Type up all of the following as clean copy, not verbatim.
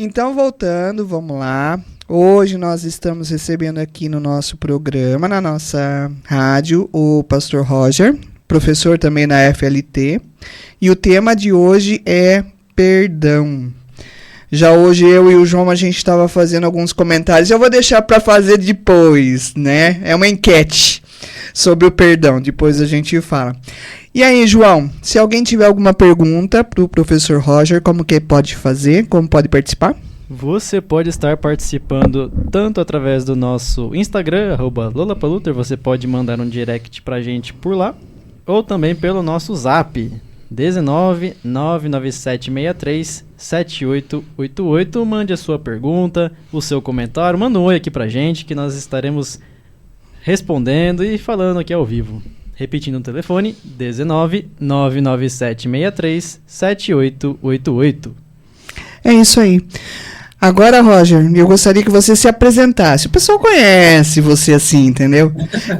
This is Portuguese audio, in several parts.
Então, voltando, vamos lá. Hoje nós estamos recebendo aqui no nosso programa, na nossa rádio, o pastor Roger, professor também na FLT. E o tema de hoje é perdão. Já hoje eu e o João, a gente estava fazendo alguns comentários. Eu vou deixar para fazer depois, né? É uma enquete sobre o perdão. Depois a gente fala. E aí, João, se alguém tiver alguma pergunta para o professor Roger, como que pode fazer? Como pode participar? Você pode estar participando tanto através do nosso Instagram, @lolapaluter, você pode mandar um direct pra gente por lá, ou também pelo nosso Zap, 19 99763 7888. Mande a sua pergunta, o seu comentário, manda um oi aqui pra gente que nós estaremos respondendo e falando aqui ao vivo. Repetindo o telefone, 19 99763 7888. É isso aí. Agora, Roger, eu gostaria que você se apresentasse. O pessoal conhece você assim, entendeu?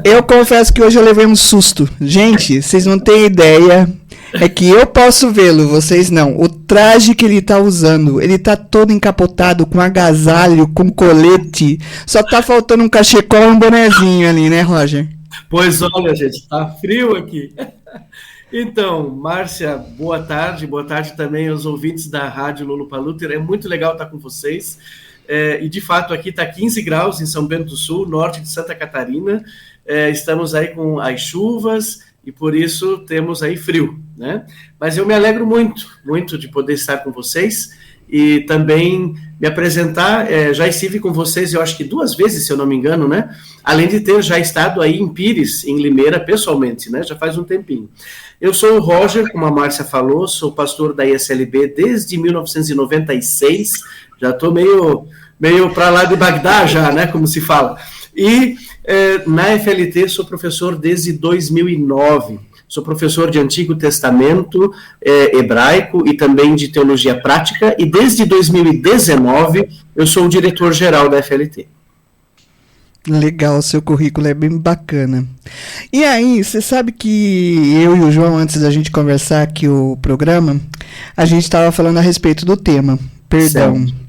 Eu confesso que hoje eu levei um susto. Gente, vocês não têm ideia. É que eu posso vê-lo, vocês não. O traje que ele tá usando, ele tá todo encapotado, com agasalho, com colete. Só tá faltando um cachecol e um bonezinho ali, né, Roger? Pois olha, gente, tá frio aqui. Então, Márcia, boa tarde também aos ouvintes da Rádio Lolapaluter. É muito legal estar com vocês. E de fato aqui está 15 graus em São Bento do Sul, norte de Santa Catarina. Estamos aí com as chuvas e por isso temos aí frio, né? Mas eu me alegro muito de poder estar com vocês e também me apresentar. Já estive com vocês, eu acho que 2 vezes, se eu não me engano, né? Além de ter já estado aí em Pires, em Limeira, pessoalmente, né? Já faz um tempinho. Eu sou o Roger, como a Márcia falou, sou pastor da ISLB desde 1996, já estou meio para lá de Bagdá já, né? Como se fala. E na FLT sou professor desde 2009. Sou professor de Antigo Testamento hebraico e também de teologia prática, e desde 2019 eu sou o diretor-geral da FLT. Legal, seu currículo é bem bacana. E aí, você sabe que eu e o João, antes da gente conversar aqui o programa, a gente estava falando a respeito do tema, perdão. Certo.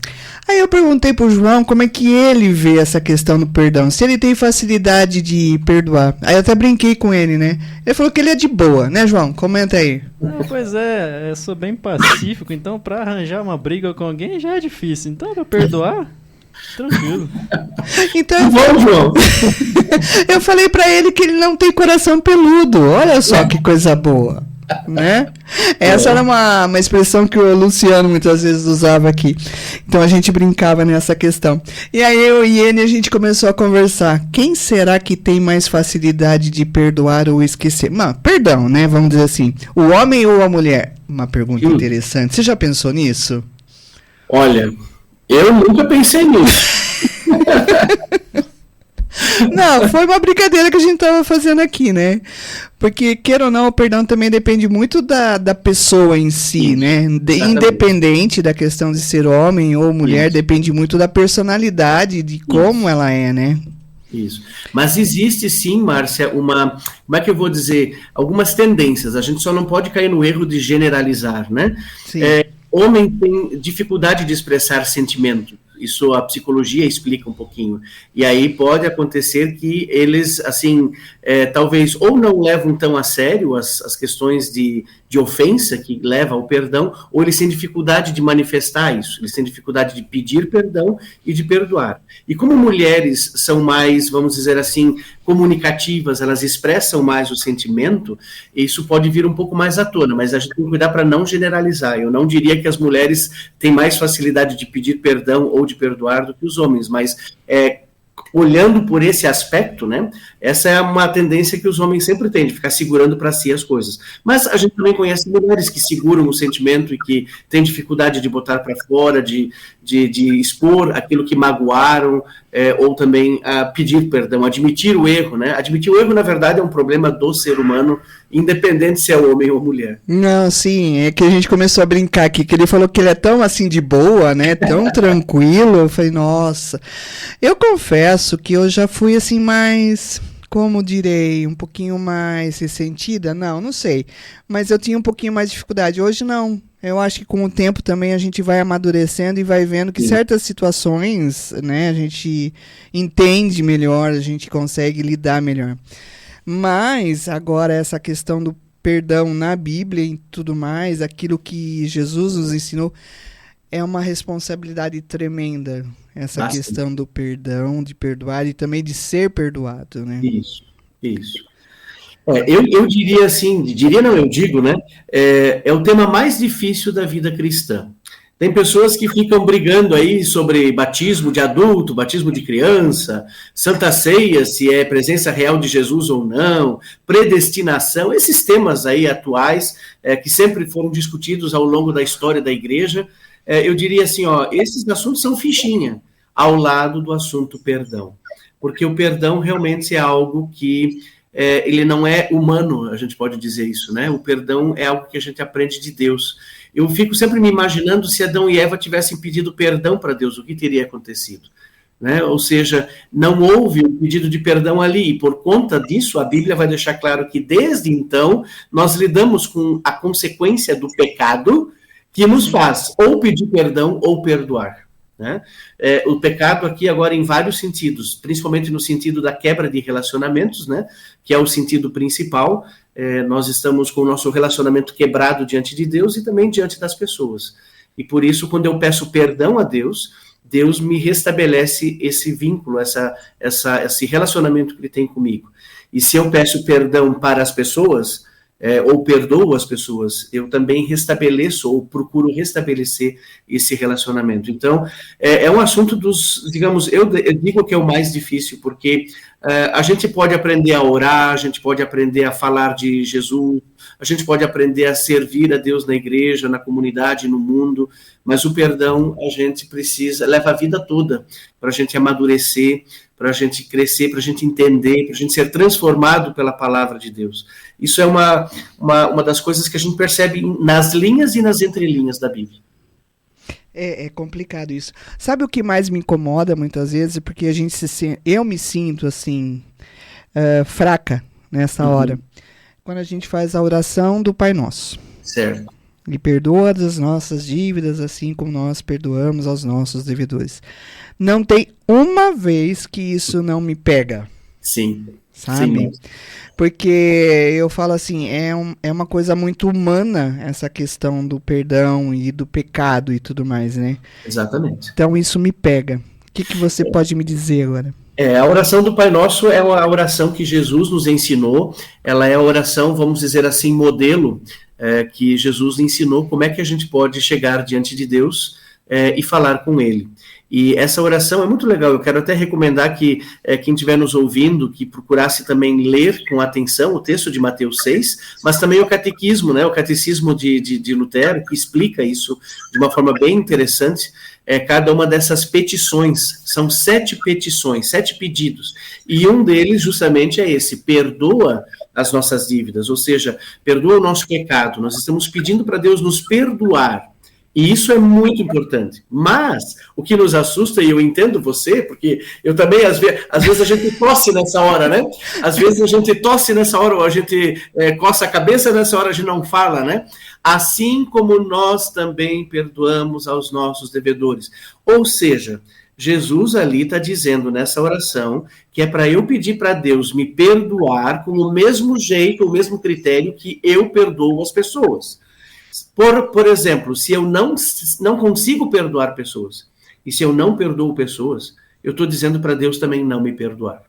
Aí eu perguntei pro João como é que ele vê essa questão do perdão, se ele tem facilidade de perdoar. Aí eu até brinquei com ele, né? Ele falou que ele é de boa, né, João? Comenta aí. Pois é, eu sou bem pacífico, então pra arranjar uma briga com alguém já é difícil. Então pra perdoar, tranquilo. Então, bom, João. Eu falei pra ele que ele não tem coração peludo. Olha só que coisa boa. Né? Essa era uma expressão que o Luciano muitas vezes usava aqui. Então a gente brincava nessa questão. E aí eu e ele, a gente começou a conversar. Quem será que tem mais facilidade de perdoar ou esquecer? Perdão, né? Vamos dizer assim. O homem ou a mulher? Uma pergunta interessante. Você já pensou nisso? Olha, eu nunca pensei nisso. Não, foi uma brincadeira que a gente estava fazendo aqui, né? Porque, queira ou não, o perdão também depende muito da pessoa em si, né? Independente da questão de ser homem ou mulher, depende muito da personalidade, de como ela é, né? Isso. Mas existe sim, Márcia, como é que eu vou dizer, algumas tendências. A gente só não pode cair no erro de generalizar, né? Sim. Homem tem dificuldade de expressar sentimento. Isso a psicologia explica um pouquinho. E aí pode acontecer que eles, assim, talvez ou não levam tão a sério as questões de ofensa que leva ao perdão, ou eles têm dificuldade de manifestar isso, eles têm dificuldade de pedir perdão e de perdoar. E como mulheres são mais, vamos dizer assim, comunicativas, elas expressam mais o sentimento, isso pode vir um pouco mais à tona, mas a gente tem que cuidar para não generalizar. Eu não diria que as mulheres têm mais facilidade de pedir perdão ou de perdoar do que os homens, mas olhando por esse aspecto, né, essa é uma tendência que os homens sempre têm, de ficar segurando para si as coisas. Mas a gente também conhece mulheres que seguram o sentimento e que têm dificuldade de botar para fora, de expor aquilo que magoaram, ou também pedir perdão, admitir o erro, né? Admitir o erro, na verdade, é um problema do ser humano, independente se é homem ou mulher. Não, sim, é que a gente começou a brincar aqui, que ele falou que ele é tão assim de boa, né, tão tranquilo. Eu falei, nossa, eu confesso que eu já fui assim mais, como direi, um pouquinho mais ressentida, não sei, mas eu tinha um pouquinho mais de dificuldade. Hoje não, Eu acho que com o tempo também a gente vai amadurecendo e vai vendo que certas situações, né, a gente entende melhor, a gente consegue lidar melhor. Mas agora essa questão do perdão na Bíblia e tudo mais, aquilo que Jesus nos ensinou, é uma responsabilidade tremenda, essa questão do perdão, de perdoar e também de ser perdoado, né? Isso. Eu diria assim, eu digo, né? É o tema mais difícil da vida cristã. Tem pessoas que ficam brigando aí sobre batismo de adulto, batismo de criança, Santa Ceia, se é presença real de Jesus ou não, predestinação, esses temas aí atuais, que sempre foram discutidos ao longo da história da igreja. Eu diria assim, esses assuntos são fichinha ao lado do assunto perdão. Porque o perdão realmente é algo que ele não é humano, a gente pode dizer isso, né? O perdão é algo que a gente aprende de Deus. Eu fico sempre me imaginando se Adão e Eva tivessem pedido perdão para Deus, o que teria acontecido, né? Ou seja, não houve um pedido de perdão ali, e por conta disso a Bíblia vai deixar claro que desde então nós lidamos com a consequência do pecado que nos faz ou pedir perdão ou perdoar. Né? O pecado aqui agora em vários sentidos, principalmente no sentido da quebra de relacionamentos, né? Que é o sentido principal. Nós estamos com o nosso relacionamento quebrado diante de Deus e também diante das pessoas. E por isso, quando eu peço perdão a Deus, Deus me restabelece esse vínculo, esse relacionamento que Ele tem comigo. E se eu peço perdão para as pessoas, ou perdoo as pessoas, eu também restabeleço ou procuro restabelecer esse relacionamento. Então, é um assunto digamos, eu digo que é o mais difícil, porque a gente pode aprender a orar, a gente pode aprender a falar de Jesus, a gente pode aprender a servir a Deus na igreja, na comunidade, no mundo, mas o perdão a gente precisa, leva a vida toda para a gente amadurecer, para a gente crescer, para a gente entender, para a gente ser transformado pela palavra de Deus. Isso é uma das coisas que a gente percebe nas linhas e nas entrelinhas da Bíblia. É complicado isso. Sabe o que mais me incomoda muitas vezes? Porque eu me sinto assim, fraca nessa hora. Quando a gente faz a oração do Pai Nosso. Certo. E perdoa as nossas dívidas, assim como nós perdoamos aos nossos devedores. Não tem uma vez que isso não me pega. Sim. Sabe? Sim. Porque eu falo assim, é uma coisa muito humana essa questão do perdão e do pecado e tudo mais, né? Exatamente. Então isso me pega. O que você pode me dizer agora? A oração do Pai Nosso é a oração que Jesus nos ensinou. Ela é a oração, vamos dizer assim, modelo, que Jesus ensinou como é que a gente pode chegar diante de Deus e falar com Ele. E essa oração é muito legal, eu quero até recomendar que quem estiver nos ouvindo, que procurasse também ler com atenção o texto de Mateus 6, mas também o catequismo, né, o catecismo de Lutero, que explica isso de uma forma bem interessante, cada uma dessas petições, são 7 petições, 7 pedidos, e um deles justamente é esse, perdoa as nossas dívidas, ou seja, perdoa o nosso pecado, nós estamos pedindo para Deus nos perdoar. E isso é muito importante. Mas o que nos assusta, e eu entendo você, porque eu também, às vezes a gente tosse nessa hora, né? Às vezes a gente tosse nessa hora, ou a gente coça a cabeça nessa hora, a gente não fala, né? Assim como nós também perdoamos aos nossos devedores. Ou seja, Jesus ali está dizendo nessa oração que é para eu pedir para Deus me perdoar com o mesmo jeito, o mesmo critério que eu perdoo as pessoas. Por exemplo, se eu não consigo perdoar pessoas, e se eu não perdoo pessoas, eu estou dizendo para Deus também não me perdoar.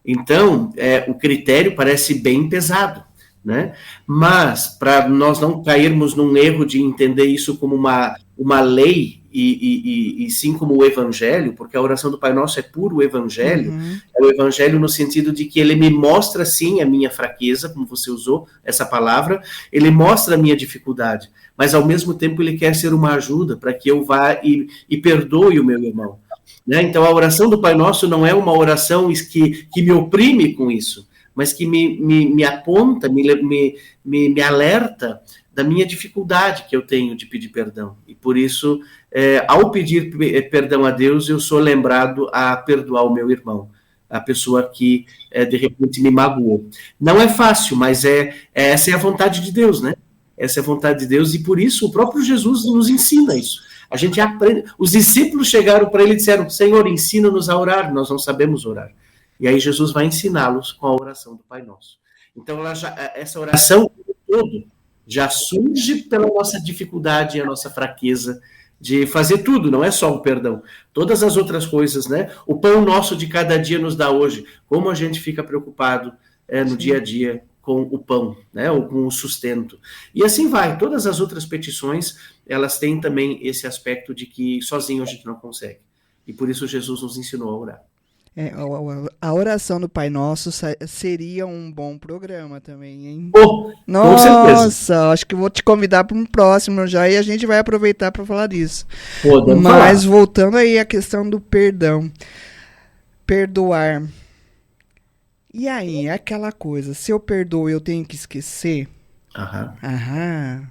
Então, o critério parece bem pesado, né? Mas, para nós não cairmos num erro de entender isso como uma lei, e sim como o evangelho, porque a oração do Pai Nosso é puro evangelho, é o evangelho no sentido de que ele me mostra sim a minha fraqueza, como você usou essa palavra, ele mostra a minha dificuldade, mas ao mesmo tempo ele quer ser uma ajuda para que eu vá e perdoe o meu irmão. Né? Então a oração do Pai Nosso não é uma oração que me oprime com isso, mas que me aponta, me alerta da minha dificuldade que eu tenho de pedir perdão. E por isso, ao pedir perdão a Deus, eu sou lembrado a perdoar o meu irmão, a pessoa que, de repente, me magoou. Não é fácil, mas essa é a vontade de Deus, né? essa é a vontade de Deus, e por isso o próprio Jesus nos ensina isso. A gente aprende. Os discípulos chegaram para ele e disseram: Senhor, ensina-nos a orar, nós não sabemos orar. E aí Jesus vai ensiná-los com a oração do Pai Nosso. Então, essa oração todo já surge pela nossa dificuldade e a nossa fraqueza de fazer tudo, não é só o perdão. Todas as outras coisas, né? O pão nosso de cada dia nos dá hoje. Como a gente fica preocupado no dia a dia com o pão, né? Ou com o sustento. E assim vai. Todas as outras petições, elas têm também esse aspecto de que sozinho a gente não consegue. E por isso Jesus nos ensinou a orar. A oração do Pai Nosso seria um bom programa também, hein? Oh, nossa, com certeza. Acho que vou te convidar para um próximo já e a gente vai aproveitar para falar disso. Podemos Mas falar. voltando aí à questão do perdão. Perdoar. E aí, aquela coisa, se eu perdoo, eu tenho que esquecer? Aham.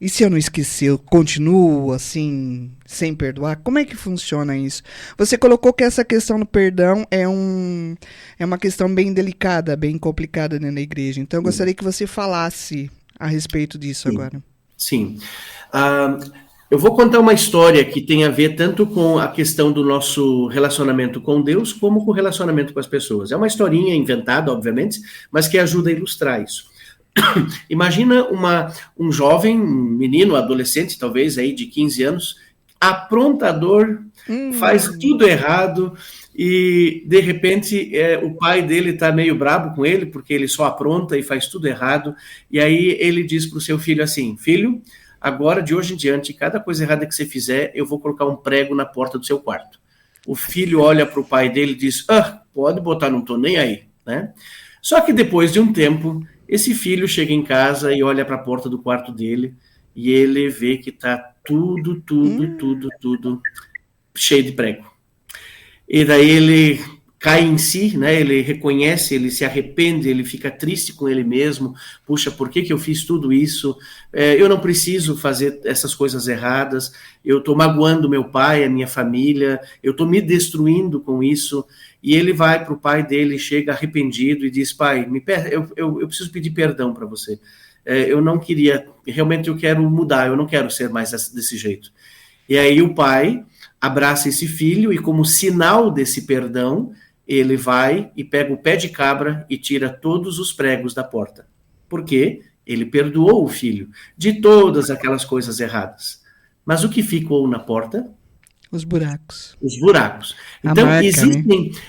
E se eu não esquecer, eu continuo assim, sem perdoar? Como é que funciona isso? Você colocou que essa questão do perdão é uma questão bem delicada, bem complicada dentro da igreja. Então, eu gostaria que você falasse a respeito disso agora. Sim. Eu vou contar uma história que tem a ver tanto com a questão do nosso relacionamento com Deus, como com o relacionamento com as pessoas. É uma historinha inventada, obviamente, mas que ajuda a ilustrar isso. Imagina um jovem, um menino, adolescente, talvez aí de 15 anos, aprontador, faz tudo errado e, de repente, o pai dele está meio brabo com ele, porque ele só apronta e faz tudo errado. E aí ele diz para o seu filho assim: filho, agora, de hoje em diante, cada coisa errada que você fizer, eu vou colocar um prego na porta do seu quarto. O filho olha para o pai dele e diz: pode botar, não estou nem aí, né? Só que depois de um tempo, esse filho chega em casa e olha para a porta do quarto dele e ele vê que está tudo cheio de prego. E daí ele cai em si, né? Ele reconhece, ele se arrepende, ele fica triste com ele mesmo. Puxa, por que eu fiz tudo isso? Eu não preciso fazer essas coisas erradas. Eu estou magoando meu pai, a minha família. Eu estou me destruindo com isso. E ele vai para o pai dele, chega arrependido e diz: pai, eu preciso pedir perdão para você. Eu não queria, realmente eu quero mudar, eu não quero ser mais desse jeito. E aí o pai abraça esse filho e, como sinal desse perdão, ele vai e pega o pé de cabra e tira todos os pregos da porta. Por quê? Ele perdoou o filho de todas aquelas coisas erradas. Mas o que ficou na porta? Os buracos. Os buracos. Então,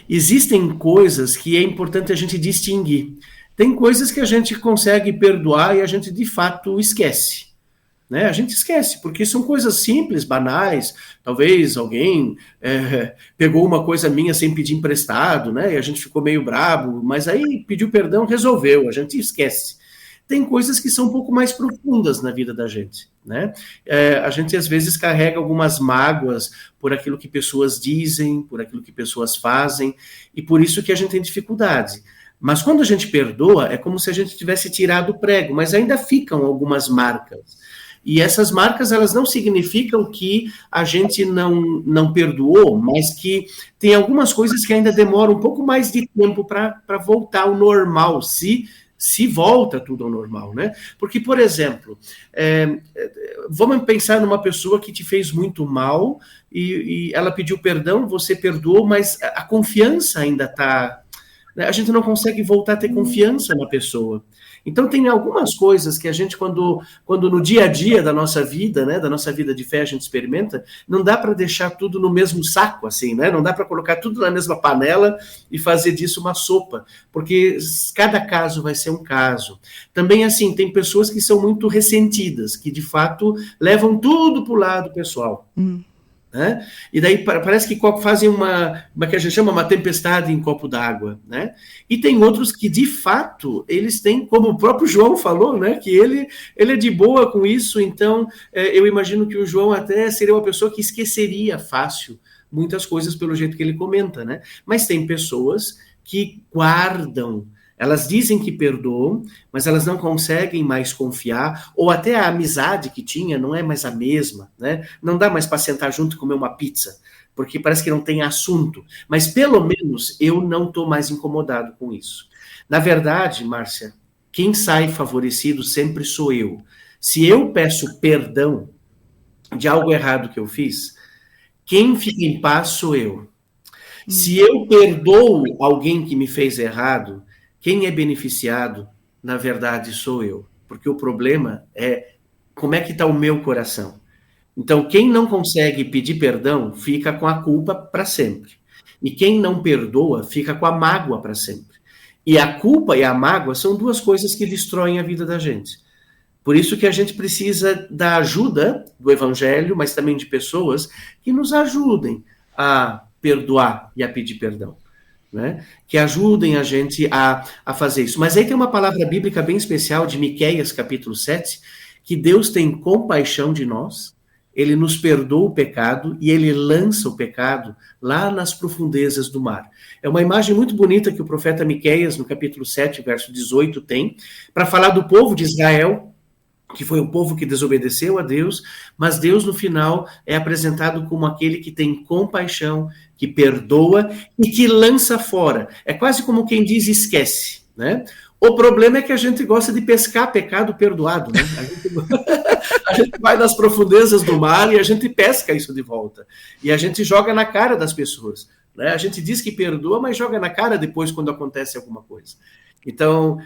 existem coisas que é importante a gente distinguir. Tem coisas que a gente consegue perdoar e a gente, de fato, esquece. Né? A gente esquece, porque são coisas simples, banais. Talvez alguém pegou uma coisa minha sem pedir emprestado, né? E a gente ficou meio brabo, mas aí pediu perdão, resolveu, a gente esquece. Tem coisas que são um pouco mais profundas na vida da gente, né? A gente, às vezes, carrega algumas mágoas por aquilo que pessoas dizem, por aquilo que pessoas fazem, e por isso que a gente tem dificuldade. Mas quando a gente perdoa, é como se a gente tivesse tirado o prego, mas ainda ficam algumas marcas. E essas marcas, elas não significam que a gente não perdoou, mas que tem algumas coisas que ainda demoram um pouco mais de tempo para voltar ao normal, se volta tudo ao normal, né? Porque, por exemplo, vamos pensar numa pessoa que te fez muito mal e ela pediu perdão, você perdoou, mas a confiança ainda está... A gente não consegue voltar a ter confiança na pessoa. Então, tem algumas coisas que a gente, quando no dia a dia da nossa vida, né, da nossa vida de fé, a gente experimenta, não dá para deixar tudo no mesmo saco, assim, né? Não dá para colocar tudo na mesma panela e fazer disso uma sopa, porque cada caso vai ser um caso. Também, assim, tem pessoas que são muito ressentidas, que, de fato, levam tudo para o lado pessoal. Né? E daí parece que fazem uma que a gente chama uma tempestade em copo d'água, né? E tem outros que, de fato, eles têm, como o próprio João falou, né? Que ele é de boa com isso. Então, eu imagino que o João até seria uma pessoa que esqueceria fácil muitas coisas pelo jeito que ele comenta, né? Mas tem pessoas que guardam. Elas dizem que perdoam, mas elas não conseguem mais confiar, ou até a amizade que tinha não é mais a mesma, né? Não dá mais para sentar junto e comer uma pizza, porque parece que não tem assunto. Mas pelo menos eu não estou mais incomodado com isso. Na verdade, Márcia, quem sai favorecido sempre sou eu. Se eu peço perdão de algo errado que eu fiz, quem fica em paz sou eu. Se eu perdoo alguém que me fez errado, quem é beneficiado, na verdade, sou eu. Porque o problema é como é que está o meu coração. Então, quem não consegue pedir perdão, fica com a culpa para sempre. E quem não perdoa, fica com a mágoa para sempre. E a culpa e a mágoa são duas coisas que destroem a vida da gente. Por isso que a gente precisa da ajuda do Evangelho, mas também de pessoas que nos ajudem a perdoar e a pedir perdão. Né? Que ajudem a gente a fazer isso. Mas aí tem uma palavra bíblica bem especial de Miqueias, capítulo 7, que Deus tem compaixão de nós, ele nos perdoa o pecado e ele lança o pecado lá nas profundezas do mar. É uma imagem muito bonita que o profeta Miqueias, no capítulo 7, verso 18, tem, para falar do povo de Israel, que foi o povo que desobedeceu a Deus, mas Deus, no final, é apresentado como aquele que tem compaixão, que perdoa e que lança fora. É quase como quem diz esquece, né? O problema é que a gente gosta de pescar pecado perdoado, né? A gente vai nas profundezas do mar e a gente pesca isso de volta. E a gente joga na cara das pessoas, né? A gente diz que perdoa, mas joga na cara depois quando acontece alguma coisa. Então,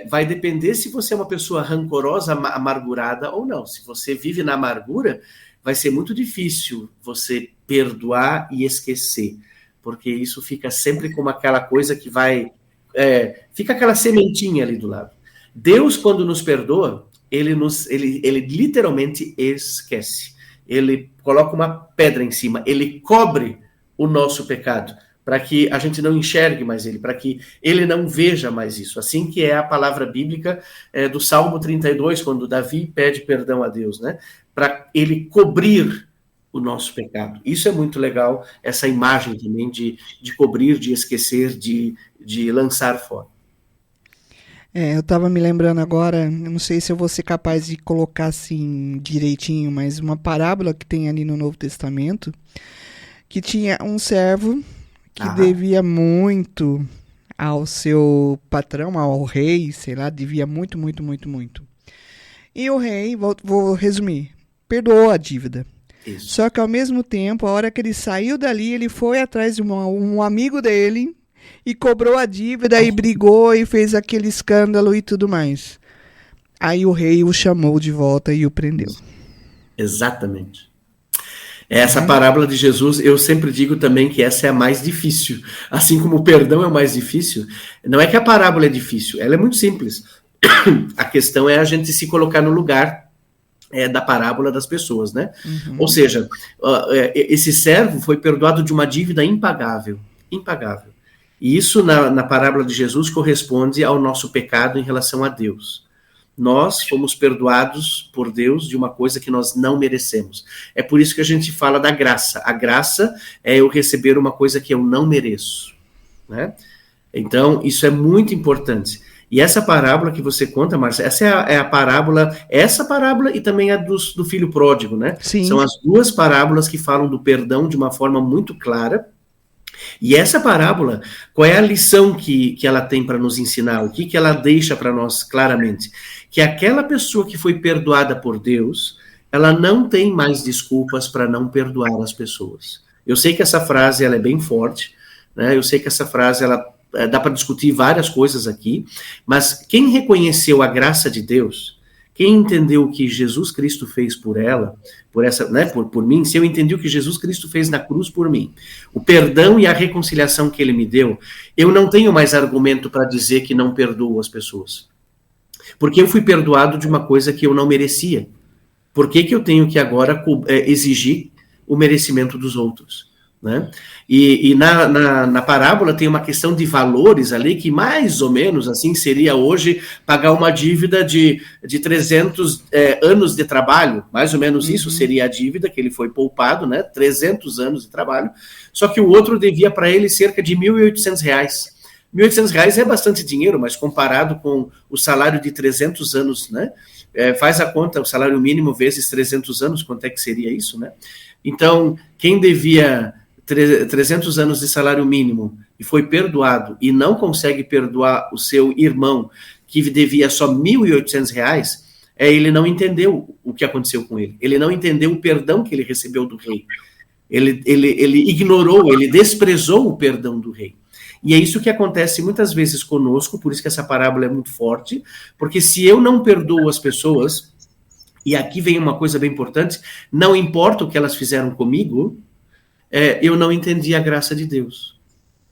vai depender se você é uma pessoa rancorosa, amargurada ou não. Se você vive na amargura, vai ser muito difícil você perdoar e esquecer, porque isso fica sempre como aquela coisa que vai... fica aquela sementinha ali do lado. Deus, quando nos perdoa, ele literalmente esquece. Ele coloca uma pedra em cima, ele cobre o nosso pecado, para que a gente não enxergue mais ele, para que ele não veja mais isso. Assim que é a palavra bíblica do Salmo 32, quando Davi pede perdão a Deus, né? Para ele cobrir o nosso pecado. Isso é muito legal, essa imagem também de cobrir, de esquecer, de lançar fora. Eu estava me lembrando agora, eu não sei se eu vou ser capaz de colocar assim direitinho, mas uma parábola que tem ali no Novo Testamento, que tinha um servo que devia muito ao seu patrão, ao rei, sei lá, devia muito. E o rei, vou resumir, perdoou a dívida. Isso. Só que ao mesmo tempo, a hora que ele saiu dali, ele foi atrás de um amigo dele e cobrou a dívida e brigou e fez aquele escândalo e tudo mais. Aí o rei o chamou de volta e o prendeu. Exatamente. Essa parábola de Jesus, eu sempre digo também que essa é a mais difícil. Assim como o perdão é o mais difícil, não é que a parábola é difícil, ela é muito simples. A questão é a gente se colocar no lugar da parábola das pessoas, né? Uhum. Ou seja, esse servo foi perdoado de uma dívida impagável. E isso, na parábola de Jesus, corresponde ao nosso pecado em relação a Deus. Nós fomos perdoados por Deus de uma coisa que nós não merecemos. É por isso que a gente fala da graça. A graça é eu receber uma coisa que eu não mereço, né? Então, isso é muito importante. E essa parábola que você conta, Márcia, essa é a parábola, essa parábola e também a do filho pródigo, né? Sim. São as duas parábolas que falam do perdão de uma forma muito clara. E essa parábola, qual é a lição que ela tem para nos ensinar? O que ela deixa para nós claramente? Que aquela pessoa que foi perdoada por Deus, ela não tem mais desculpas para não perdoar as pessoas. Eu sei que essa frase ela é bem forte, né? Eu sei que essa frase ela dá para discutir várias coisas aqui, mas quem reconheceu a graça de Deus, quem entendeu o que Jesus Cristo fez por ela, por mim, se eu entendi o que Jesus Cristo fez na cruz por mim, o perdão e a reconciliação que ele me deu, eu não tenho mais argumento para dizer que não perdoo as pessoas. Porque eu fui perdoado de uma coisa que eu não merecia. Por que eu tenho que agora exigir o merecimento dos outros? Né? E na parábola tem uma questão de valores ali que mais ou menos assim seria hoje pagar uma dívida de 300 anos de trabalho, mais ou menos isso seria a dívida que ele foi poupado, né? 300 anos de trabalho, só que o outro devia para ele cerca de R$1.800. R$1.800 é bastante dinheiro, mas comparado com o salário de 300 anos, né? Faz a conta, o salário mínimo vezes 300 anos, quanto é que seria isso, né? Então, quem devia 300 anos de salário mínimo e foi perdoado e não consegue perdoar o seu irmão que devia só R$1.800, Ele não entendeu o que aconteceu com ele. Ele não entendeu o perdão que ele recebeu do rei. Ele ignorou, ele desprezou o perdão do rei. E é isso que acontece muitas vezes conosco, por isso que essa parábola é muito forte, porque se eu não perdoo as pessoas, e aqui vem uma coisa bem importante, não importa o que elas fizeram comigo, eu não entendi a graça de Deus.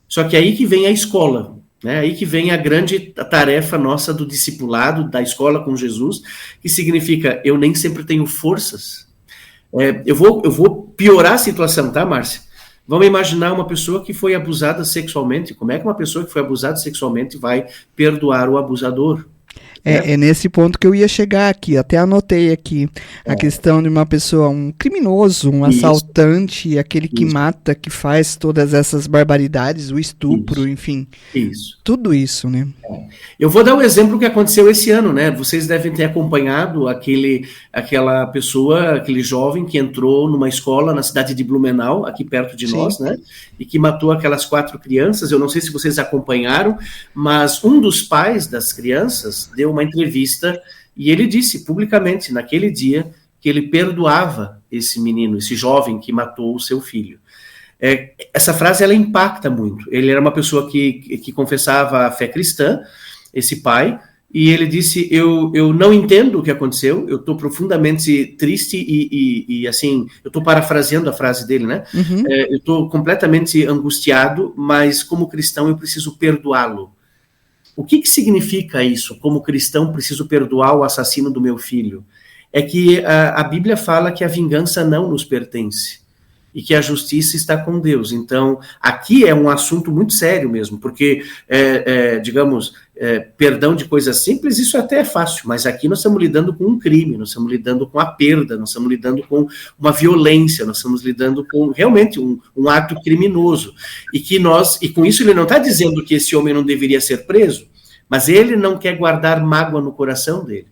Só que aí que vem a escola, né? Aí que vem a grande tarefa nossa do discipulado, da escola com Jesus, que significa, eu nem sempre tenho forças. Eu vou piorar a situação, tá, Márcia? Vamos imaginar uma pessoa que foi abusada sexualmente. Como é que uma pessoa que foi abusada sexualmente vai perdoar o abusador? É nesse ponto que eu ia chegar aqui, até anotei aqui, a questão de uma pessoa, um criminoso, um assaltante, aquele que mata, que faz todas essas barbaridades, o estupro, enfim. Isso. Tudo isso, né? Eu vou dar um exemplo que aconteceu esse ano, né? Vocês devem ter acompanhado aquela pessoa, aquele jovem que entrou numa escola na cidade de Blumenau, aqui perto de nós, né? E que matou aquelas 4 crianças. Eu não sei se vocês acompanharam, mas um dos pais das crianças deu uma entrevista e ele disse publicamente, naquele dia, que ele perdoava esse menino, esse jovem que matou o seu filho. Essa frase, ela impacta muito. Ele era uma pessoa que confessava a fé cristã, esse pai, e ele disse, eu não entendo o que aconteceu, eu estou profundamente triste e assim, eu estou parafraseando a frase dele, né? Eu estou completamente angustiado, mas como cristão eu preciso perdoá-lo. O que significa isso? Como cristão, preciso perdoar o assassino do meu filho? É que a Bíblia fala que a vingança não nos pertence e que a justiça está com Deus. Então, aqui é um assunto muito sério mesmo, porque, digamos, perdão de coisas simples, isso até é fácil, mas aqui nós estamos lidando com um crime, nós estamos lidando com a perda, nós estamos lidando com uma violência, nós estamos lidando com realmente um ato criminoso. E com isso ele não está dizendo que esse homem não deveria ser preso, mas ele não quer guardar mágoa no coração dele.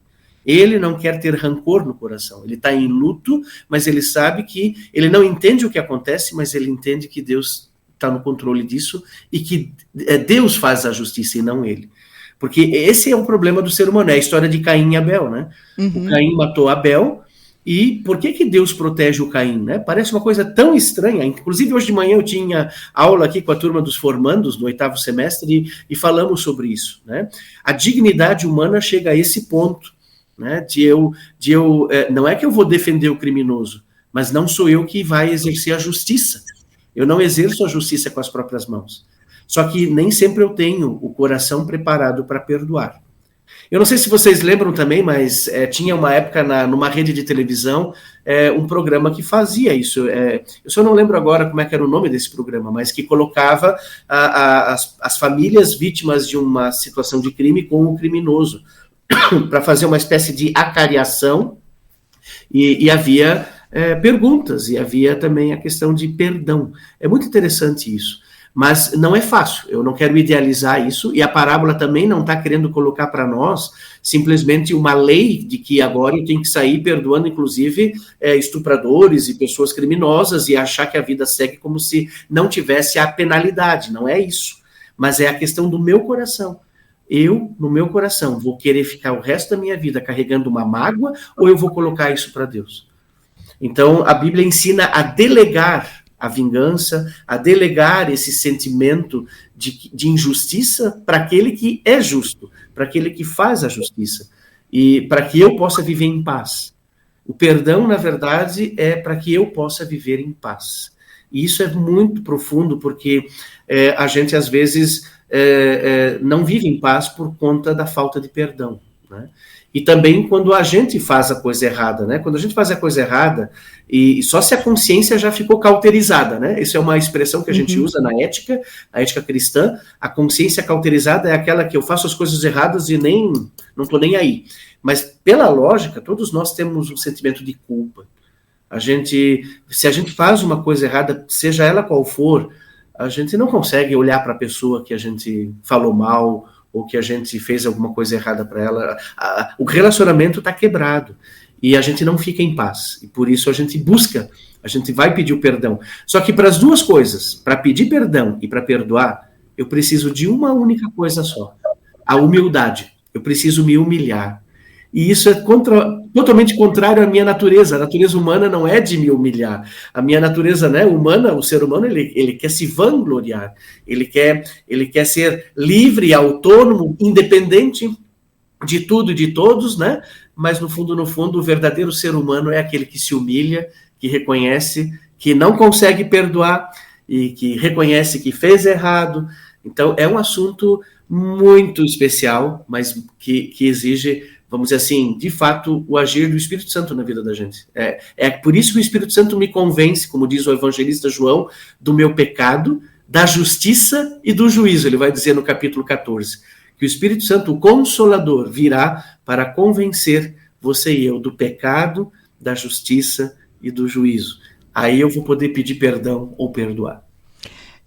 Ele não quer ter rancor no coração. Ele está em luto, mas ele sabe que ele não entende o que acontece, mas ele entende que Deus está no controle disso e que Deus faz a justiça e não ele. Porque esse é o problema do ser humano, é a história de Caim e Abel, né? O Caim matou Abel, e por que Deus protege o Caim, né? Parece uma coisa tão estranha. Inclusive, hoje de manhã eu tinha aula aqui com a turma dos formandos do 8º semestre e falamos sobre isso, né? A dignidade humana chega a esse ponto, né? Não é que eu vou defender o criminoso, mas não sou eu que vai exercer a justiça. Eu não exerço a justiça com as próprias mãos. Só que nem sempre eu tenho o coração preparado para perdoar. Eu não sei se vocês lembram também, mas tinha uma época numa rede de televisão um programa que fazia isso. Eu só não lembro agora como é que era o nome desse programa, mas que colocava as famílias vítimas de uma situação de crime com o criminoso, para fazer uma espécie de acariação, e havia perguntas, e havia também a questão de perdão. É muito interessante isso. Mas não é fácil, eu não quero idealizar isso, e a parábola também não está querendo colocar para nós simplesmente uma lei de que agora eu tenho que sair perdoando, inclusive, estupradores e pessoas criminosas, e achar que a vida segue como se não tivesse a penalidade. Não é isso, mas é a questão do meu coração. Eu, no meu coração, vou querer ficar o resto da minha vida carregando uma mágoa, ou eu vou colocar isso para Deus? Então, a Bíblia ensina a delegar a vingança, a delegar esse sentimento de injustiça para aquele que é justo, para aquele que faz a justiça, e para que eu possa viver em paz. O perdão, na verdade, é para que eu possa viver em paz. E isso é muito profundo, porque a gente, às vezes, não vive em paz por conta da falta de perdão, né? E também quando a gente faz a coisa errada, né? Quando a gente faz a coisa errada, e só se a consciência já ficou cauterizada, né? Isso é uma expressão que a gente usa na ética, a ética cristã. A consciência cauterizada é aquela que eu faço as coisas erradas e não estou nem aí. Mas, pela lógica, todos nós temos um sentimento de culpa. Se a gente faz uma coisa errada, seja ela qual for, a gente não consegue olhar para a pessoa que a gente falou mal, ou que a gente fez alguma coisa errada para ela. O relacionamento está quebrado e a gente não fica em paz. E por isso a gente vai pedir o perdão. Só que para as duas coisas, para pedir perdão e para perdoar, eu preciso de uma única coisa só: a humildade. Eu preciso me humilhar. E isso é totalmente contrário à minha natureza. A natureza humana não é de me humilhar. A minha natureza, né, humana, o ser humano, ele quer se vangloriar. Ele quer ser livre, autônomo, independente de tudo e de todos, né? Mas no fundo, o verdadeiro ser humano é aquele que se humilha, que reconhece que não consegue perdoar e que reconhece que fez errado. Então, é um assunto muito especial, mas que exige, vamos dizer assim, de fato, o agir do Espírito Santo na vida da gente. É por isso que o Espírito Santo me convence, como diz o evangelista João, do meu pecado, da justiça e do juízo. Ele vai dizer no capítulo 14, que o Espírito Santo, o Consolador, virá para convencer você e eu do pecado, da justiça e do juízo. Aí eu vou poder pedir perdão ou perdoar.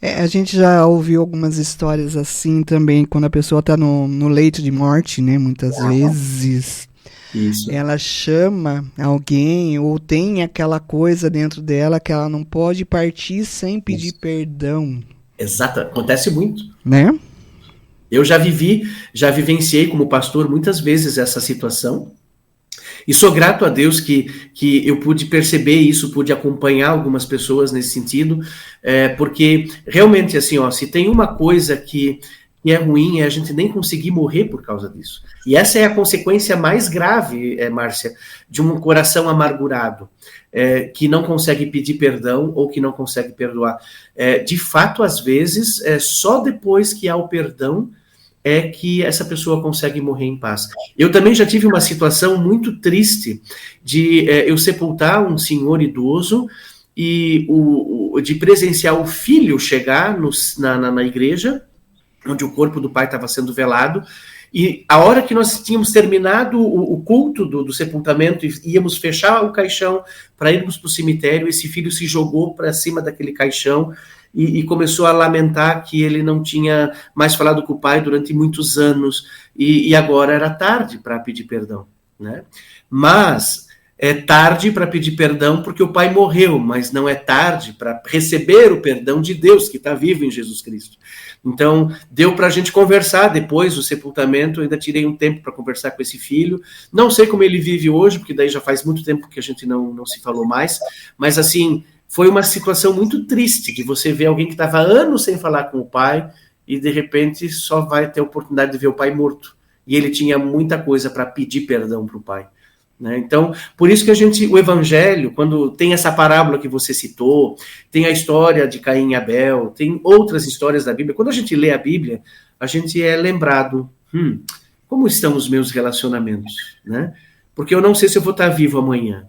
A gente já ouviu algumas histórias assim também, quando a pessoa está no leito de morte, né? Muitas vezes Isso. Ela chama alguém ou tem aquela coisa dentro dela que ela não pode partir sem pedir perdão. Exato, acontece muito. Né? Eu já vivenciei como pastor muitas vezes essa situação. E sou grato a Deus que eu pude perceber isso, pude acompanhar algumas pessoas nesse sentido, porque realmente, assim, se tem uma coisa que é ruim, é a gente nem conseguir morrer por causa disso. E essa é a consequência mais grave, Márcia, de um coração amargurado, que não consegue pedir perdão ou que não consegue perdoar. De fato, às vezes, só depois que há o perdão é que essa pessoa consegue morrer em paz. Eu também já tive uma situação muito triste de eu sepultar um senhor idoso e de presenciar o filho chegar na igreja, onde o corpo do pai estava sendo velado, e a hora que nós tínhamos terminado o culto do sepultamento e íamos fechar o caixão para irmos para o cemitério, esse filho se jogou para cima daquele caixão e começou a lamentar que ele não tinha mais falado com o pai durante muitos anos, e agora era tarde para pedir perdão, né? Mas é tarde para pedir perdão porque o pai morreu, mas não é tarde para receber o perdão de Deus, que está vivo em Jesus Cristo. Então, deu para a gente conversar depois do sepultamento, eu ainda tirei um tempo para conversar com esse filho. Não sei como ele vive hoje, porque daí já faz muito tempo que a gente não se falou mais, mas assim, foi uma situação muito triste de você ver alguém que estava anos sem falar com o pai e de repente só vai ter a oportunidade de ver o pai morto. E ele tinha muita coisa para pedir perdão para o pai. Né? Então, por isso que o Evangelho, quando tem essa parábola que você citou, tem a história de Caim e Abel, tem outras histórias da Bíblia. Quando a gente lê a Bíblia, a gente é lembrado, como estão os meus relacionamentos? Né? Porque eu não sei se eu vou estar vivo amanhã.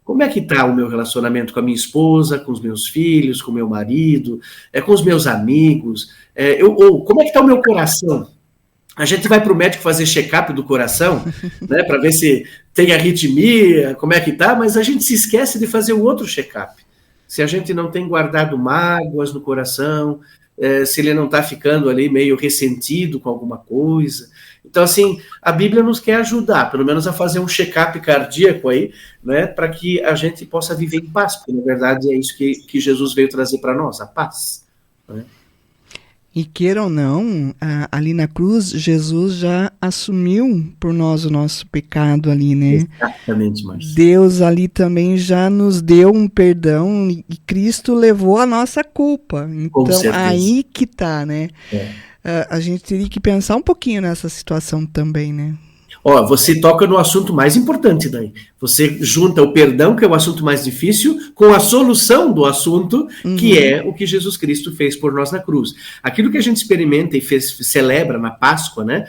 Como é que está o meu relacionamento com a minha esposa, com os meus filhos, com o meu marido, com os meus amigos? Como é que está o meu coração? A gente vai para o médico fazer check-up do coração, né, para ver se tem arritmia, como é que está, mas a gente se esquece de fazer o outro check-up. Se a gente não tem guardado mágoas no coração, se ele não está ficando ali meio ressentido com alguma coisa. Então, assim, a Bíblia nos quer ajudar, pelo menos a fazer um check-up cardíaco aí, né, para que a gente possa viver em paz, porque, na verdade, é isso que Jesus veio trazer para nós, a paz. Né? E queira ou não, ali na cruz, Jesus já assumiu por nós o nosso pecado ali, né? Exatamente, Márcia. Deus ali também já nos deu um perdão e Cristo levou a nossa culpa. Então, aí que tá, né? A gente teria que pensar um pouquinho nessa situação também, né? Você toca no assunto mais importante daí. Você junta o perdão, que é o assunto mais difícil, com a solução do assunto, que é o que Jesus Cristo fez por nós na cruz. Aquilo que a gente experimenta e celebra na Páscoa, né?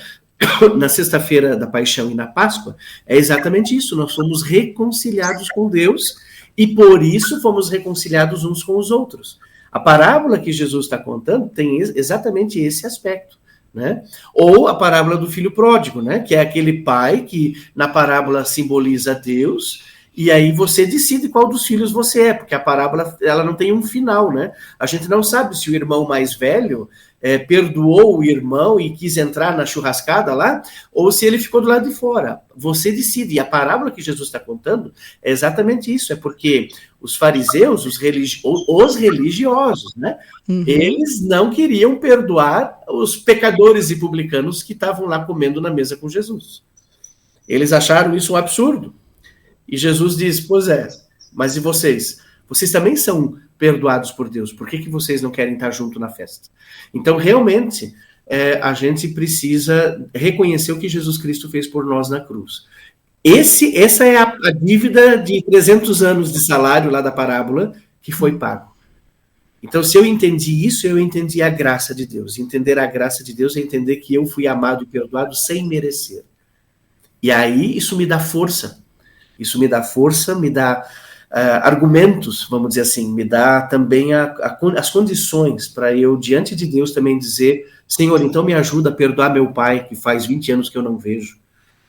Na sexta-feira da Paixão e na Páscoa, é exatamente isso. Nós fomos reconciliados com Deus e por isso fomos reconciliados uns com os outros. A parábola que Jesus está contando tem exatamente esse aspecto. Né? Ou a parábola do filho pródigo, né? Que é aquele pai que na parábola simboliza Deus, e aí você decide qual dos filhos você é, porque a parábola ela não tem um final, né? A gente não sabe se o irmão mais velho perdoou o irmão e quis entrar na churrascada lá, ou se ele ficou do lado de fora. Você decide. E a parábola que Jesus está contando é exatamente isso, é porque os fariseus, os religiosos, né? Eles não queriam perdoar os pecadores e publicanos que estavam lá comendo na mesa com Jesus. Eles acharam isso um absurdo. E Jesus diz, pois é, mas e vocês? Vocês também são perdoados por Deus. Por que vocês não querem estar junto na festa? Então, realmente, a gente precisa reconhecer o que Jesus Cristo fez por nós na cruz. Essa é a dívida de 300 anos de salário lá da parábola que foi pago. Então, se eu entendi isso, eu entendi a graça de Deus. Entender a graça de Deus é entender que eu fui amado e perdoado sem merecer. E aí, isso me dá força. Isso me dá força, me dá argumentos, vamos dizer assim, me dá também as condições para eu, diante de Deus, também dizer, Senhor, então me ajuda a perdoar meu pai, que faz 20 anos que eu não vejo.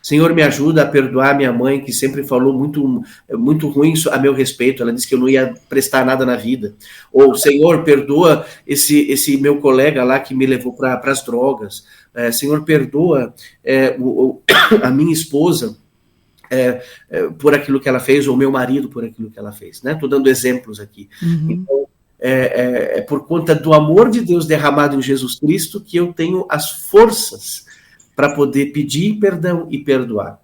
Senhor, me ajuda a perdoar minha mãe, que sempre falou muito ruim a meu respeito. Ela disse que eu não ia prestar nada na vida. Ou, Senhor, perdoa esse meu colega lá que me levou para as drogas. Senhor, perdoa a minha esposa por aquilo que ela fez, ou meu marido por aquilo que ela fez. Estou dando exemplos aqui. Uhum. Então, é por conta do amor de Deus derramado em Jesus Cristo que eu tenho as forças para poder pedir perdão e perdoar.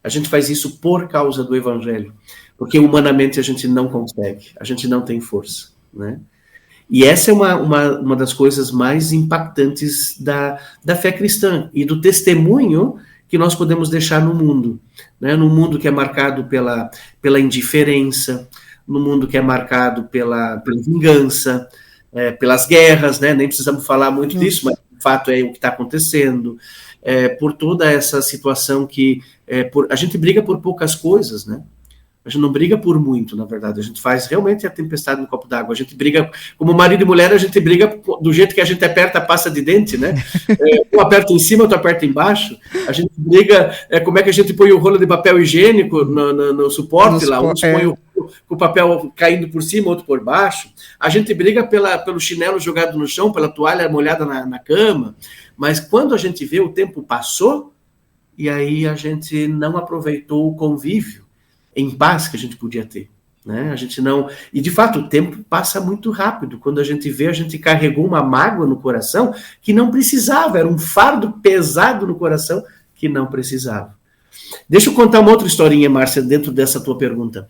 A gente faz isso por causa do Evangelho, porque humanamente a gente não consegue, a gente não tem força, né? E essa é uma das coisas mais impactantes da fé cristã e do testemunho que nós podemos deixar no mundo, né? No mundo que é marcado pela indiferença, no mundo que é marcado pela vingança, pelas guerras, né? Nem precisamos falar muito disso, mas o fato é o que está acontecendo. Por toda essa situação que a gente briga por poucas coisas, né? A gente não briga por muito, na verdade. A gente faz realmente a tempestade no copo d'água. A gente briga, como marido e mulher, a gente briga do jeito que a gente aperta a pasta de dente, né? Um aperta em cima, outro aperta embaixo. A gente briga como é que a gente põe o rolo de papel higiênico no suporte lá. Um põe o papel caindo por cima, outro por baixo. A gente briga pelo chinelo jogado no chão, pela toalha molhada na cama. Mas quando a gente vê, o tempo passou e aí a gente não aproveitou o convívio em paz que a gente podia ter, né? A gente não... E, de fato, o tempo passa muito rápido. Quando a gente vê, a gente carregou uma mágoa no coração que não precisava. Era um fardo pesado no coração que não precisava. Deixa eu contar uma outra historinha, Márcia, dentro dessa tua pergunta.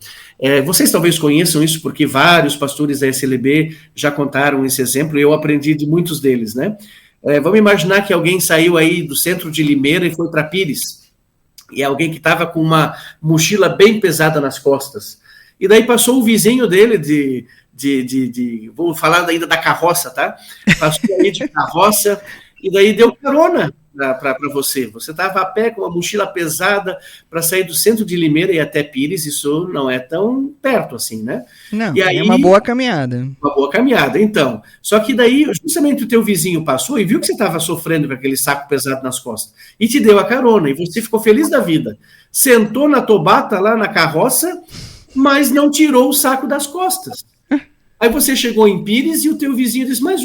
Vocês talvez conheçam isso, porque vários pastores da SLB já contaram esse exemplo, e eu aprendi de muitos deles, né? Vamos imaginar que alguém saiu aí do centro de Limeira e foi para Pires, e alguém que estava com uma mochila bem pesada nas costas, e daí passou o vizinho dele vou falar ainda da carroça, tá? Passou aí de carroça, e daí deu carona para você. Você estava a pé com uma mochila pesada para sair do centro de Limeira e até Pires, isso não é tão perto assim, né? Não, e aí, é uma boa caminhada. Uma boa caminhada, então. Só que daí, justamente o teu vizinho passou e viu que você estava sofrendo com aquele saco pesado nas costas e te deu a carona, e você ficou feliz da vida. Sentou na tobata lá na carroça, mas não tirou o saco das costas. Aí você chegou em Pires e o teu vizinho disse, mas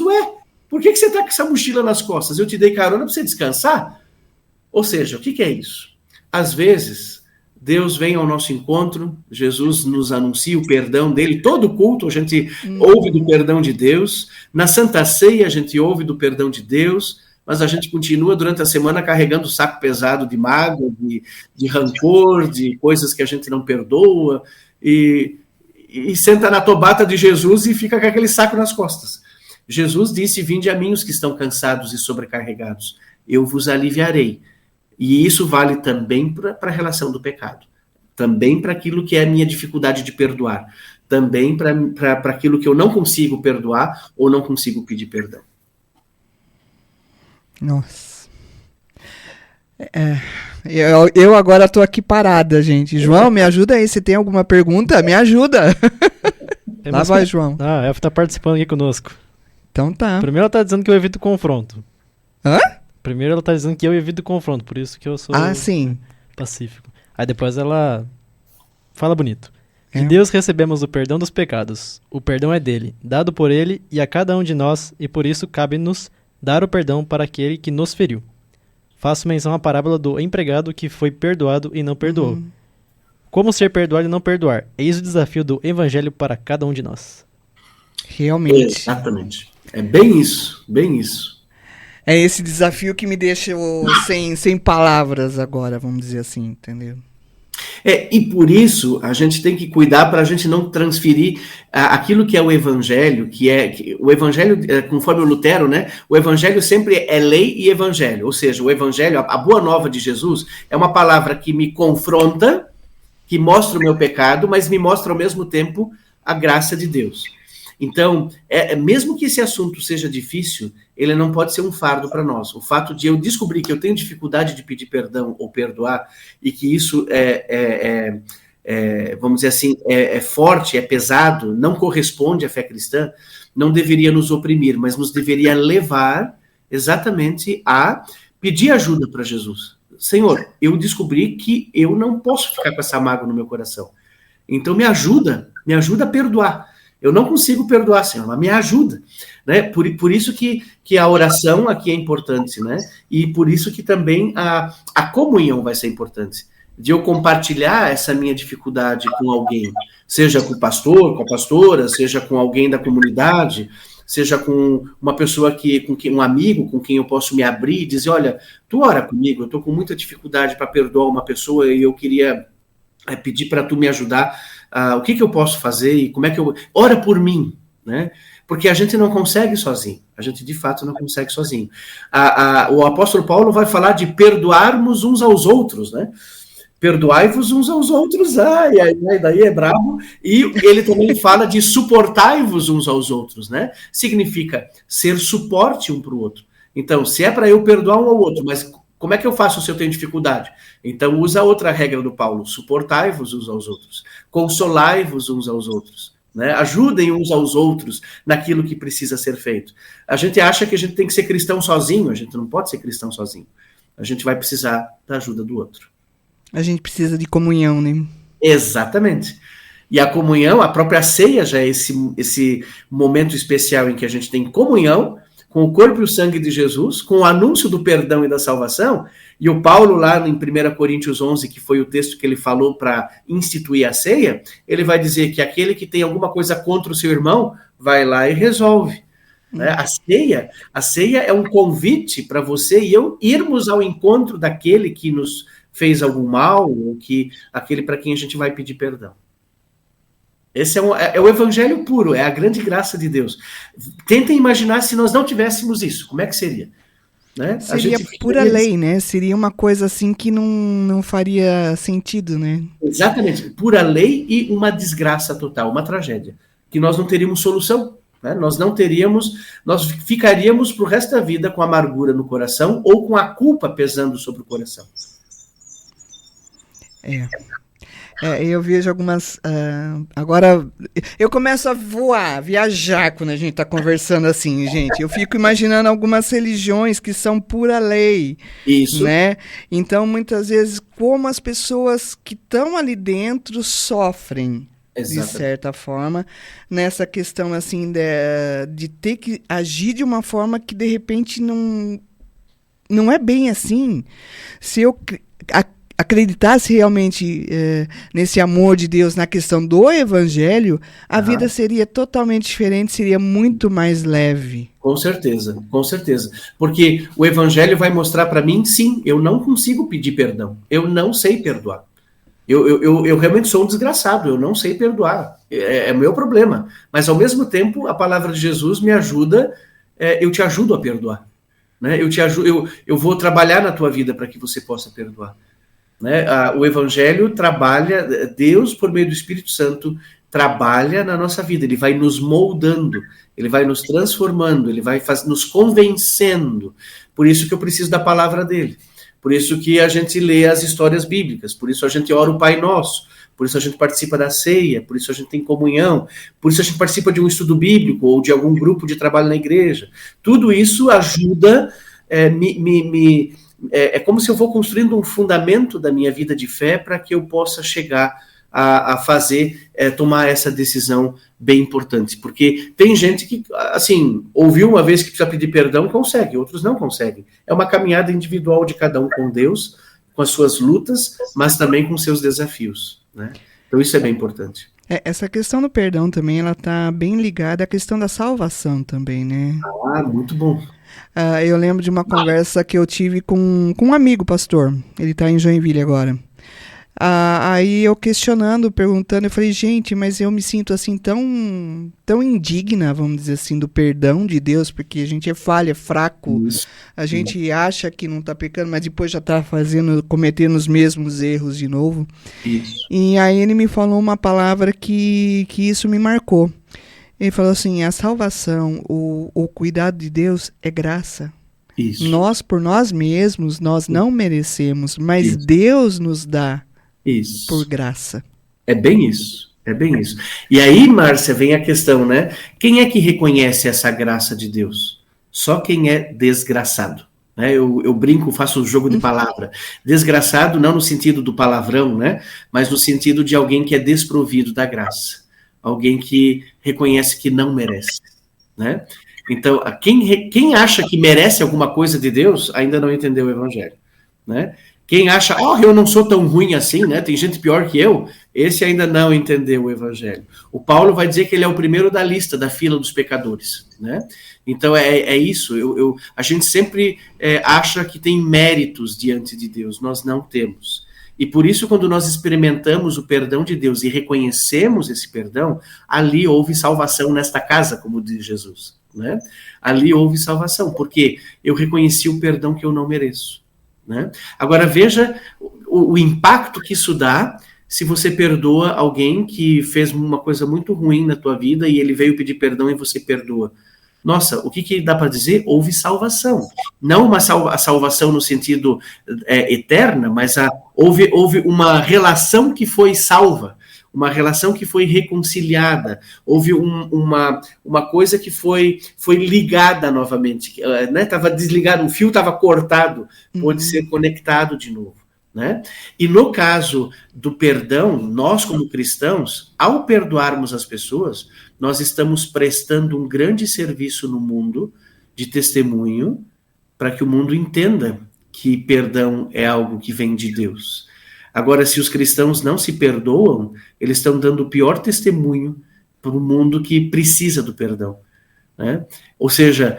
por que você está com essa mochila nas costas? Eu te dei carona para você descansar? Ou seja, o que é isso? Às vezes, Deus vem ao nosso encontro, Jesus nos anuncia o perdão dele, todo culto a gente ouve do perdão de Deus, na Santa Ceia a gente ouve do perdão de Deus, mas a gente continua durante a semana carregando o saco pesado de mágoa, de rancor, de coisas que a gente não perdoa, e senta na tobata de Jesus e fica com aquele saco nas costas. Jesus disse, vinde a mim os que estão cansados e sobrecarregados, eu vos aliviarei. E isso vale também para a relação do pecado, também para aquilo que é a minha dificuldade de perdoar, também para aquilo que eu não consigo perdoar ou não consigo pedir perdão. Nossa. Eu agora estou aqui parada, gente. João, me ajuda aí, se tem alguma pergunta, me ajuda. Lá vai, João. A Elfa está participando aqui conosco. Então tá. Primeiro ela tá dizendo que eu evito confronto. Hã? Primeiro ela tá dizendo que eu evito confronto, por isso que eu sou sim. pacífico. Aí depois ela fala bonito. De Deus recebemos o perdão dos pecados. O perdão é dele, dado por ele e a cada um de nós, e por isso cabe-nos dar o perdão para aquele que nos feriu. Faço menção à parábola do empregado que foi perdoado e não perdoou. Como ser perdoado e não perdoar? Eis o desafio do evangelho para cada um de nós. Realmente. Exatamente. É bem isso, bem isso. É esse desafio que me deixa sem palavras agora, vamos dizer assim, entendeu? E por isso a gente tem que cuidar para a gente não transferir aquilo que é o evangelho, o evangelho, conforme o Lutero, né? O evangelho sempre é lei e evangelho, ou seja, o evangelho, a boa nova de Jesus, é uma palavra que me confronta, que mostra o meu pecado, mas me mostra ao mesmo tempo a graça de Deus. Então, mesmo que esse assunto seja difícil, ele não pode ser um fardo para nós. O fato de eu descobrir que eu tenho dificuldade de pedir perdão ou perdoar, e que isso vamos dizer assim, é forte, é pesado, não corresponde à fé cristã, não deveria nos oprimir, mas nos deveria levar exatamente a pedir ajuda para Jesus. Senhor, eu descobri que eu não posso ficar com essa mágoa no meu coração. Então me ajuda a perdoar. Eu não consigo perdoar, Senhor, mas me ajuda. Né? Por isso que a oração aqui é importante, né? E por isso que também a comunhão vai ser importante. De eu compartilhar essa minha dificuldade com alguém, seja com o pastor, com a pastora, seja com alguém da comunidade, seja com uma pessoa um amigo com quem eu posso me abrir e dizer, olha, tu ora comigo, eu estou com muita dificuldade para perdoar uma pessoa e eu queria pedir para tu me ajudar. O que eu posso fazer e como é que eu... Ora por mim, né? Porque a gente não consegue sozinho. A gente, de fato, não consegue sozinho. O apóstolo Paulo vai falar de perdoarmos uns aos outros, né? Perdoai-vos uns aos outros. Daí é brabo. E ele também fala de suportai-vos uns aos outros, né? Significa ser suporte um para o outro. Então, se é para eu perdoar um ao outro, mas como é que eu faço se eu tenho dificuldade? Então, usa outra regra do Paulo. Suportai-vos uns aos outros. Consolai-vos uns aos outros. Né? Ajudem uns aos outros naquilo que precisa ser feito. A gente acha que a gente tem que ser cristão sozinho. A gente não pode ser cristão sozinho. A gente vai precisar da ajuda do outro. A gente precisa de comunhão, né? Exatamente. E a comunhão, a própria ceia já é esse momento especial em que a gente tem comunhão com o corpo e o sangue de Jesus, com o anúncio do perdão e da salvação. E o Paulo, lá em 1 Coríntios 11, que foi o texto que ele falou para instituir a ceia, ele vai dizer que aquele que tem alguma coisa contra o seu irmão, vai lá e resolve. Né? A ceia é um convite para você e eu irmos ao encontro daquele que nos fez algum mal, ou aquele para quem a gente vai pedir perdão. Esse é o evangelho puro, é a grande graça de Deus. Tentem imaginar se nós não tivéssemos isso, como é que seria? Né? Seria pura lei, né? Seria uma coisa assim que não faria sentido, né? Exatamente, pura lei e uma desgraça total, uma tragédia, que nós não teríamos solução, né? Nós ficaríamos pro resto da vida com amargura no coração ou com a culpa pesando sobre o coração. Eu vejo algumas... agora, eu começo a viajar quando a gente está conversando assim, gente. Eu fico imaginando algumas religiões que são pura lei. Isso. Né? Então, muitas vezes, como as pessoas que estão ali dentro sofrem, de certa forma, nessa questão assim de ter que agir de uma forma que, de repente, não é bem assim. Se eu... acreditasse realmente nesse amor de Deus, na questão do evangelho, a vida seria totalmente diferente, seria muito mais leve. Com certeza, com certeza. Porque o evangelho vai mostrar para mim, sim, eu não consigo pedir perdão. Eu não sei perdoar. Eu realmente sou um desgraçado, eu não sei perdoar. É meu problema. Mas, ao mesmo tempo, a palavra de Jesus me ajuda, eu te ajudo a perdoar. Né? Eu vou trabalhar na tua vida para que você possa perdoar. Né? O evangelho trabalha, Deus, por meio do Espírito Santo, trabalha na nossa vida, ele vai nos moldando, ele vai nos transformando, ele vai nos convencendo. Por isso que eu preciso da palavra dele, por isso que a gente lê as histórias bíblicas, por isso a gente ora o Pai Nosso, por isso a gente participa da ceia, por isso a gente tem comunhão, por isso a gente participa de um estudo bíblico ou de algum grupo de trabalho na igreja. Tudo isso ajuda, é como se eu vou construindo um fundamento da minha vida de fé para que eu possa chegar a fazer, tomar essa decisão bem importante. Porque tem gente que, assim, ouviu uma vez que precisa pedir perdão, consegue, outros não conseguem. É uma caminhada individual de cada um com Deus, com as suas lutas, mas também com seus desafios. Né? Então isso é bem importante. Essa questão do perdão também, ela está bem ligada à questão da salvação também, né? Muito bom. Eu lembro de uma conversa que eu tive com um amigo pastor. Ele está em Joinville agora. Aí eu questionando, perguntando, eu falei, gente, mas eu me sinto assim tão indigna, vamos dizer assim, do perdão de Deus, porque a gente é falha, é fraco, a gente acha que não está pecando, mas depois já está cometendo os mesmos erros de novo. Isso. E aí ele me falou uma palavra que isso me marcou. Ele falou assim, a salvação, o cuidado de Deus é graça. Isso. Nós, por nós mesmos, nós não merecemos, mas Isso. Deus nos dá. Isso. Por graça. É bem isso. É bem isso. E aí, Márcia, vem a questão, né? Quem é que reconhece essa graça de Deus? Só quem é desgraçado. Né? Eu brinco, faço um jogo de palavra. Desgraçado não no sentido do palavrão, né? Mas no sentido de alguém que é desprovido da graça. Alguém que reconhece que não merece. Né? Então, quem acha que merece alguma coisa de Deus, ainda não entendeu o Evangelho. Né? Quem acha, eu não sou tão ruim assim, né? Tem gente pior que eu, esse ainda não entendeu o Evangelho. O Paulo vai dizer que ele é o primeiro da lista, da fila dos pecadores, né? Então é isso, a gente sempre acha que tem méritos diante de Deus, nós não temos. E por isso, quando nós experimentamos o perdão de Deus e reconhecemos esse perdão, ali houve salvação nesta casa, como diz Jesus, né? Ali houve salvação, porque eu reconheci o perdão que eu não mereço. Né? Agora veja o impacto que isso dá se você perdoa alguém que fez uma coisa muito ruim na tua vida e ele veio pedir perdão e você perdoa. Nossa, o que dá para dizer? Houve salvação. Não a salvação no sentido eterna, mas houve uma relação que foi salva. Uma relação que foi reconciliada, houve uma coisa que foi ligada novamente, né? Estava desligado, o fio estava cortado, pôde ser conectado de novo. Né? E no caso do perdão, nós como cristãos, ao perdoarmos as pessoas, nós estamos prestando um grande serviço no mundo de testemunho para que o mundo entenda que perdão é algo que vem de Deus. Agora, se os cristãos não se perdoam, eles estão dando o pior testemunho para um mundo que precisa do perdão. Né? Ou seja,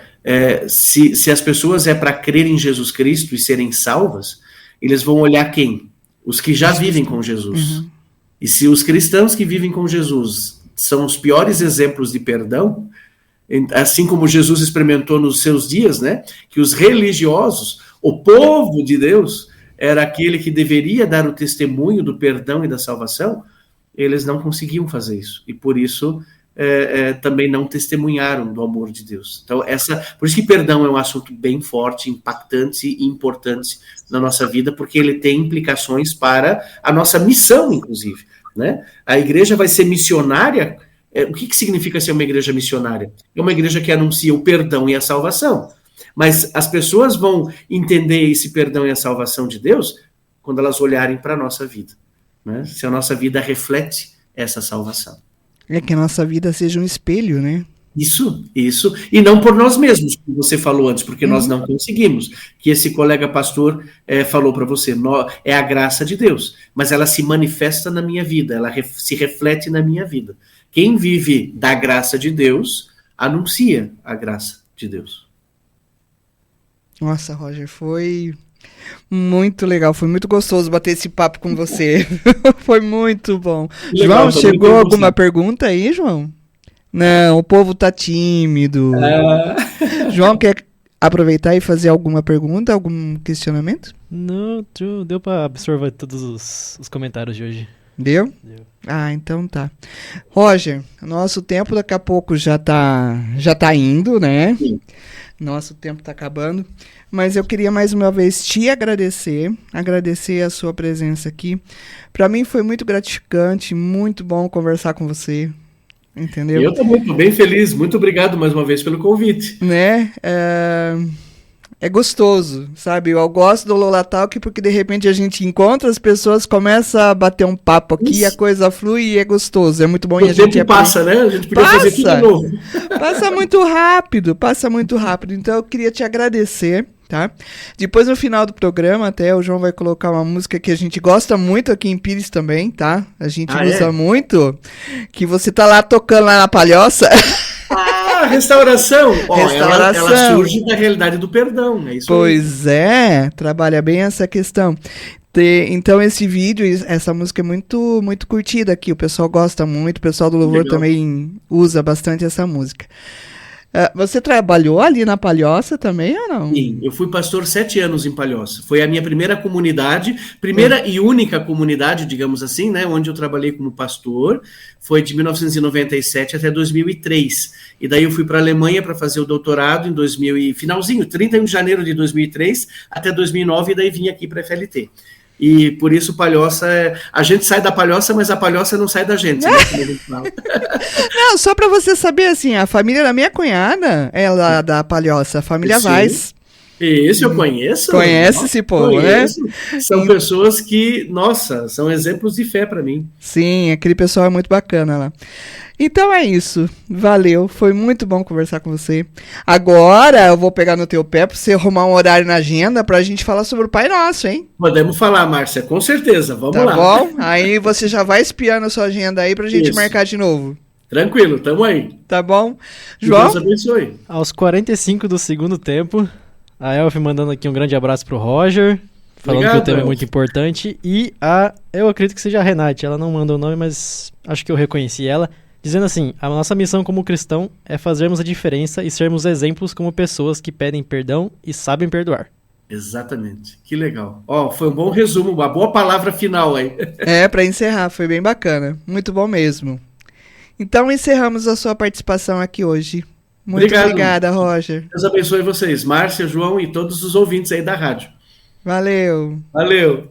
se as pessoas para crer em Jesus Cristo e serem salvas, eles vão olhar quem? Os que já vivem com Jesus. Uhum. E se os cristãos que vivem com Jesus são os piores exemplos de perdão, assim como Jesus experimentou nos seus dias, né? Que os religiosos, o povo de Deus, era aquele que deveria dar o testemunho do perdão e da salvação, eles não conseguiam fazer isso. E por isso também não testemunharam do amor de Deus. Então, por isso que perdão é um assunto bem forte, impactante e importante na nossa vida, porque ele tem implicações para a nossa missão, inclusive. Né? A igreja vai ser missionária. O que significa ser uma igreja missionária? É uma igreja que anuncia o perdão e a salvação. Mas as pessoas vão entender esse perdão e a salvação de Deus quando elas olharem para a nossa vida. Né? Se a nossa vida reflete essa salvação. Que a nossa vida seja um espelho, né? Isso. E não por nós mesmos, como você falou antes, porque nós não conseguimos. Que esse colega pastor falou para você, é a graça de Deus, mas ela se manifesta na minha vida, ela se reflete na minha vida. Quem vive da graça de Deus, anuncia a graça de Deus. Nossa, Roger, foi muito legal, foi muito gostoso bater esse papo com você. Foi muito bom. Legal, João, chegou alguma pergunta aí, João? Não, o povo tá tímido. João, quer aproveitar e fazer alguma pergunta, algum questionamento? Não, deu para absorver todos os comentários de hoje. Deu? Então tá. Roger, nosso tempo daqui a pouco já tá indo, né? Sim. Nosso tempo tá acabando, mas eu queria mais uma vez te agradecer a sua presença aqui. Para mim foi muito gratificante, muito bom conversar com você, entendeu? Eu tô muito bem feliz, muito obrigado mais uma vez pelo convite. Né? É gostoso, sabe? Eu gosto do Lola Talk porque de repente a gente encontra as pessoas, começa a bater um papo aqui, isso. A coisa flui e é gostoso, é muito bom. O tempo passa, né? A gente podia fazer tudo de novo. Passa muito rápido. Então eu queria te agradecer, tá? Depois no final do programa até o João vai colocar uma música que a gente gosta muito aqui em Pires também, tá? A gente usa muito, que você tá lá tocando lá na Palhoça. A restauração, Restauração. Ela surge da realidade do perdão, é isso aí. Pois é, trabalha bem essa questão. Então esse vídeo, essa música é muito, muito curtida aqui, o pessoal gosta muito, o pessoal do louvor Legal. também usa bastante essa música. Você trabalhou ali na Palhoça também ou não? Sim, eu fui pastor 7 anos em Palhoça. Foi a minha primeira comunidade, primeira e única comunidade, digamos assim, né, onde eu trabalhei como pastor. Foi de 1997 até 2003. E daí eu fui para a Alemanha para fazer o doutorado em finalzinho, 31 de janeiro de 2003 até 2009, e daí vim aqui para a FLT. E por isso Palhoça, a gente sai da Palhoça, mas a Palhoça não sai da gente, né, como a gente fala. Não, só pra você saber, assim, a família da minha cunhada é lá da Palhoça, a família Sim. Vaz. Esse eu conheço. Conhece esse povo, conheço. né? São pessoas que, nossa, são exemplos de fé para mim. Sim, aquele pessoal é muito bacana lá. Então é isso, valeu, foi muito bom conversar com você. Agora eu vou pegar no teu pé pra você arrumar um horário na agenda pra gente falar sobre o Pai Nosso, hein? Podemos falar, Márcia, com certeza, vamos Tá lá. bom? Aí você já vai espiando a sua agenda aí pra gente Isso. marcar de novo. Tranquilo, tamo aí. Tá bom? Que João? Deus abençoe. Aos 45 do segundo tempo, a Elf mandando aqui um grande abraço pro Roger, falando Obrigado, que o tema é Elf. muito importante. E eu acredito que seja a Renate, ela não mandou o nome, mas acho que eu reconheci ela. Dizendo assim, a nossa missão como cristão é fazermos a diferença e sermos exemplos como pessoas que pedem perdão e sabem perdoar. Exatamente, que legal. Ó, foi um bom resumo, uma boa palavra final aí. Pra encerrar, foi bem bacana. Muito bom mesmo. Então encerramos a sua participação aqui hoje. Muito Obrigado. obrigada, Roger. Deus abençoe vocês, Márcia, João e todos os ouvintes aí da rádio. Valeu. Valeu.